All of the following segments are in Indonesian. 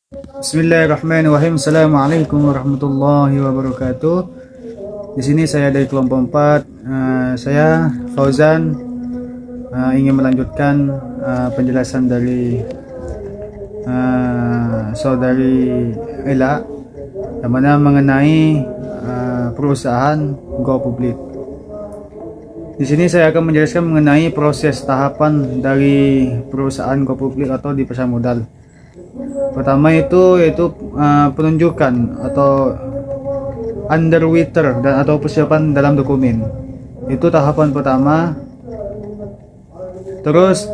Bismillahirrahmanirrahim. Assalamualaikum warahmatullahi wabarakatuh. Di sini saya dari kelompok 4. Saya Fauzan ingin melanjutkan penjelasan dari saudari Ella yang mana mengenai perusahaan Go Public. Di sini saya akan menjelaskan mengenai proses tahapan dari perusahaan Go Public atau di pasar modal. Pertama itu yaitu penunjukan atau underwriter dan atau persiapan dalam dokumen. Itu tahapan pertama. Terus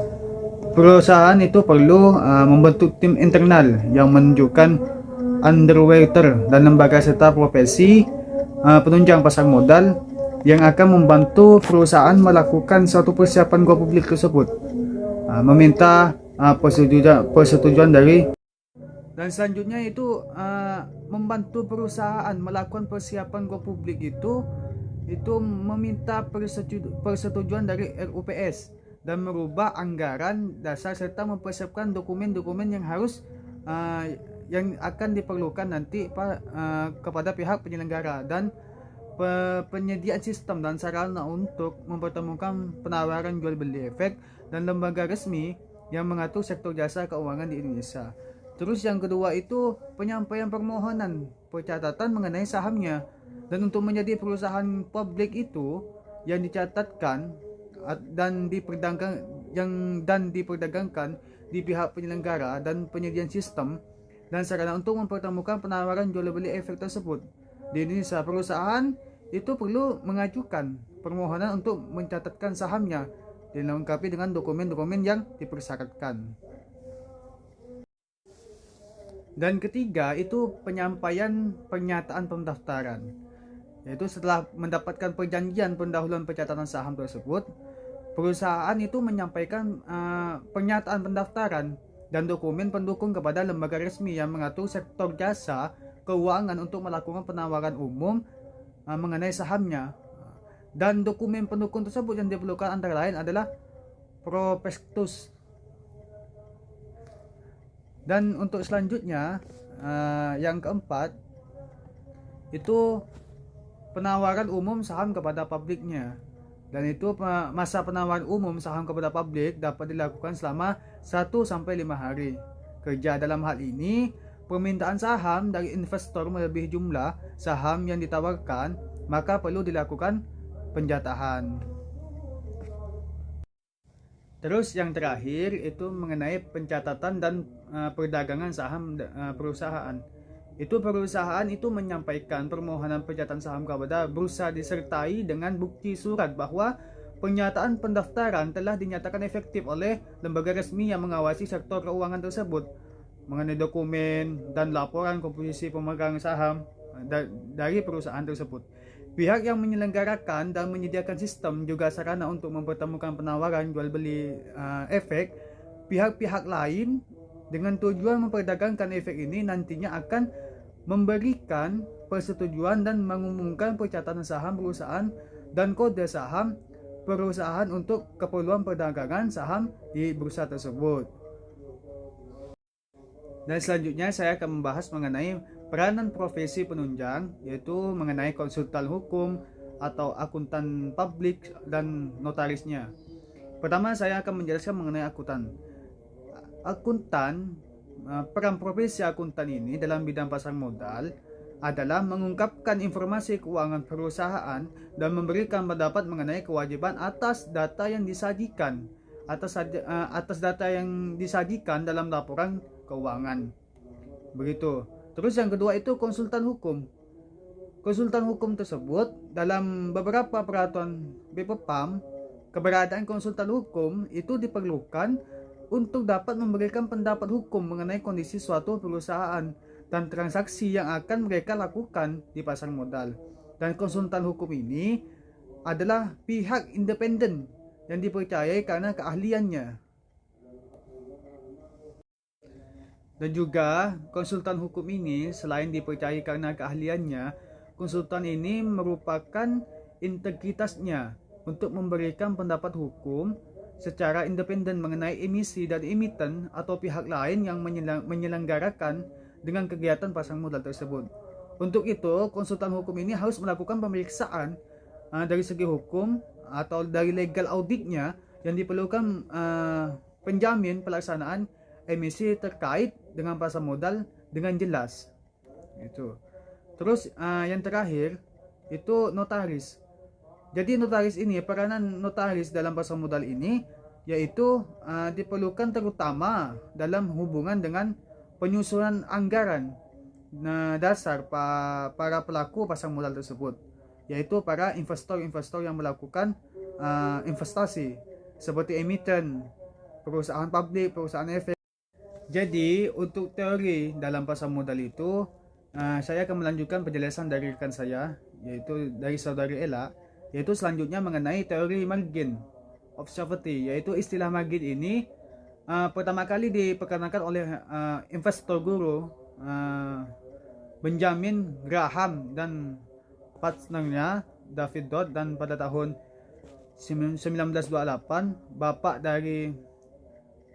perusahaan itu perlu membentuk tim internal yang menunjukkan underwriter dan lembaga serta profesi penunjang pasar modal yang akan membantu perusahaan melakukan suatu persiapan go publik tersebut. Meminta persetujuan dari, dan selanjutnya itu membantu perusahaan melakukan persiapan go publik itu meminta persetujuan dari RUPS dan merubah anggaran dasar serta mempersiapkan dokumen-dokumen yang harus yang akan diperlukan nanti kepada pihak penyelenggara dan penyediaan sistem dan sarana untuk mempertemukan penawaran jual beli efek dan lembaga resmi yang mengatur sektor jasa keuangan di Indonesia. Terus yang kedua itu penyampaian permohonan pencatatan mengenai sahamnya, dan untuk menjadi perusahaan publik itu yang dicatatkan dan diperdagangkan di pihak penyelenggara dan penyediaan sistem dan sarana untuk mempertemukan penawaran jual beli efek tersebut. Di Indonesia, perusahaan itu perlu mengajukan permohonan untuk mencatatkan sahamnya dilengkapi dengan dokumen-dokumen yang dipersyaratkan. Dan ketiga itu penyampaian pernyataan pendaftaran, yaitu setelah mendapatkan perjanjian pendahuluan pencatatan saham tersebut, perusahaan itu menyampaikan pernyataan pendaftaran dan dokumen pendukung kepada lembaga resmi yang mengatur sektor jasa keuangan untuk melakukan penawaran umum mengenai sahamnya. Dan dokumen pendukung tersebut yang diperlukan antara lain adalah prospektus. Dan untuk selanjutnya yang keempat itu penawaran umum saham kepada publiknya. Dan itu masa penawaran umum saham kepada publik dapat dilakukan selama 1-5 hari kerja. Dalam hal ini, permintaan saham dari investor melebihi jumlah saham yang ditawarkan, maka perlu dilakukan penjatahan. Terus yang terakhir itu mengenai pencatatan dan perdagangan saham perusahaan. Itu perusahaan itu menyampaikan permohonan pencatatan saham kepada bursa disertai dengan bukti surat bahwa pernyataan pendaftaran telah dinyatakan efektif oleh lembaga resmi yang mengawasi sektor keuangan tersebut mengenai dokumen dan laporan komposisi pemegang saham dari perusahaan tersebut. Pihak yang menyelenggarakan dan menyediakan sistem juga sarana untuk mempertemukan penawaran jual beli efek pihak-pihak lain dengan tujuan memperdagangkan efek ini nantinya akan memberikan persetujuan dan mengumumkan pencatatan saham perusahaan dan kode saham perusahaan untuk keperluan perdagangan saham di bursa tersebut. Dan selanjutnya saya akan membahas mengenai peranan profesi penunjang, yaitu mengenai konsultan hukum atau akuntan publik dan notarisnya. Pertama saya akan menjelaskan mengenai akuntan. Peran profesi akuntan ini dalam bidang pasar modal adalah mengungkapkan informasi keuangan perusahaan dan memberikan pendapat mengenai kewajiban atas data yang disajikan dalam laporan keuangan. Begitu. Terus yang kedua itu konsultan hukum. Konsultan hukum tersebut dalam beberapa peraturan BPOM, keberadaan konsultan hukum itu diperlukan untuk dapat memberikan pendapat hukum mengenai kondisi suatu perusahaan dan transaksi yang akan mereka lakukan di pasar modal. Dan konsultan hukum ini adalah pihak independen yang dipercayai karena keahliannya. Dan juga konsultan hukum ini selain dipercayai karena keahliannya, konsultan ini merupakan integritasnya untuk memberikan pendapat hukum secara independen mengenai emisi dan emiten atau pihak lain yang menyelenggarakan dengan kegiatan pasang modal tersebut. Untuk itu, konsultan hukum ini harus melakukan pemeriksaan dari segi hukum atau dari legal auditnya yang diperlukan penjamin pelaksanaan emisi terkait dengan pasang modal dengan jelas. Itu. Terus yang terakhir itu notaris. Jadi notaris ini, peranan notaris dalam pasang modal ini yaitu diperlukan terutama dalam hubungan dengan penyusunan anggaran dasar para pelaku pasang modal tersebut, yaitu para investor-investor yang melakukan investasi seperti emiten, perusahaan publik, perusahaan efek. Jadi untuk teori dalam pasar modal itu saya akan melanjutkan penjelasan dari rekan saya, yaitu dari saudari Ella, yaitu selanjutnya mengenai teori margin of safety, yaitu istilah margin ini pertama kali diperkenalkan oleh investor guru Benjamin Graham dan partnernya David Dodd, dan pada tahun 1928 bapak dari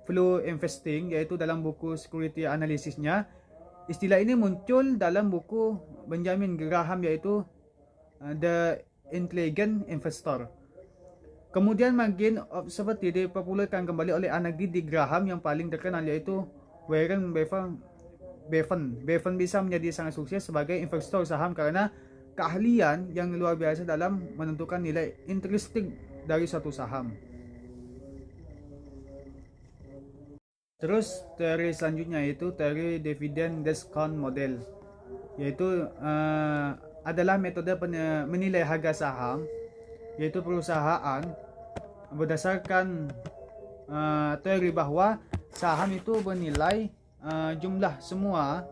flow investing, yaitu dalam buku security analisisnya. Istilah ini muncul dalam buku Benjamin Graham, yaitu The Intelligent Investor. Kemudian margin of safety dipopulerkan kembali oleh anak didik Graham yang paling terkenal, yaitu Warren Buffett bisa menjadi sangat sukses sebagai investor saham karena keahlian yang luar biasa dalam menentukan nilai intrinsik dari suatu saham. Terus teori selanjutnya yaitu teori dividend discount model, yaitu adalah metode menilai harga saham, yaitu perusahaan berdasarkan teori bahwa saham itu bernilai jumlah semua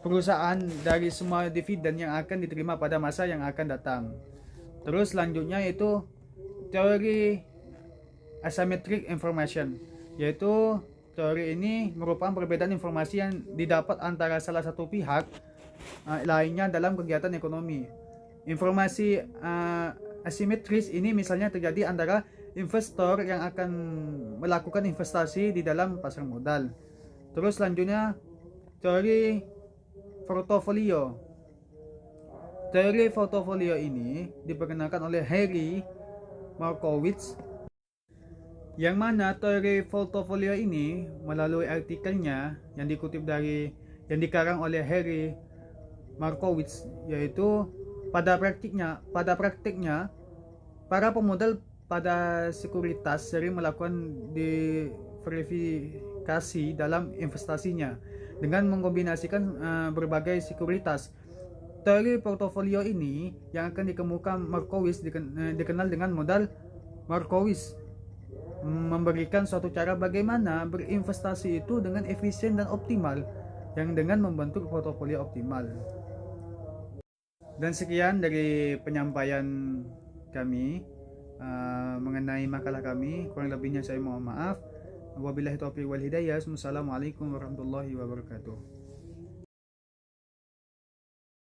perusahaan dari semua dividen yang akan diterima pada masa yang akan datang. Terus selanjutnya yaitu teori asymmetric information, yaitu teori ini merupakan perbedaan informasi yang didapat antara salah satu pihak lainnya dalam kegiatan ekonomi. Informasi asimetris ini misalnya terjadi antara investor yang akan melakukan investasi di dalam pasar modal. Terus selanjutnya teori portofolio. Teori portofolio ini diperkenalkan oleh Harry Markowitz, yang mana teori portofolio ini melalui artikelnya yang dikutip dari yang dikarang oleh Harry Markowitz, yaitu pada praktiknya para pemodal pada sekuritas sering melakukan diversifikasi dalam investasinya dengan mengkombinasikan berbagai sekuritas. Teori portofolio ini yang akan dikemukakan Markowitz dikenal dengan modal Markowitz, memberikan suatu cara bagaimana berinvestasi itu dengan efisien dan optimal, yang dengan membentuk portofolio optimal. Dan sekian dari penyampaian kami mengenai makalah kami. Kurang lebihnya saya mohon maaf. Wabillahi taufiq wal hidayah. Wassalamualaikum warahmatullahi wabarakatuh.